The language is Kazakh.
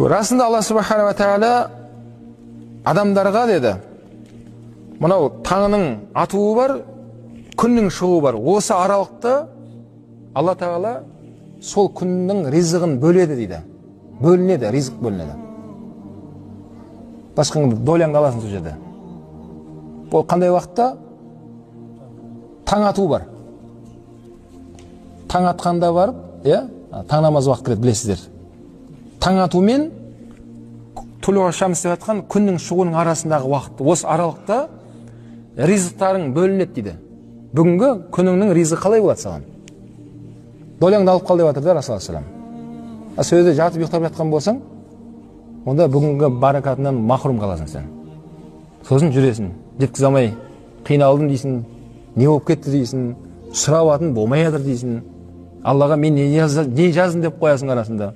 Расында Алла Субхана ва Тағала адамдарға деді, мынау таңның атуы бар, күннің шығуы бар. Осы аралықта Алла Тағала сол күннің ризығын бөледі дейді. Бөлінеді, ризық бөлінеді. Басқаңды доляңды аласың сол жерде. Бұл қандай уақытта? Таң атуы бар. Таң атқанда барып, таң намаз уақыт кіреді, білесіздер. Таң ату мен тулуға шамс деп атқан күннің шығуының арасындағы уақыт. Осы аралықта ризықтарың бөлінеді дейді. Бүгінгі күніңнің ризығы қалай болады саған? Доляңды алып қал деп жатыр да Расулаллах салам. Сөзде жатып ұйықтап жатқан болсаң, онда бүгінгі баракатынан махрум қаласың сен. Сосын жүресің, жеткізе алмай қиналдым дейсің, не болып кетті дейсің, сұрап атын болмай жатыр дейсің. Аллаға мен не жаздым деп қоясың арасында.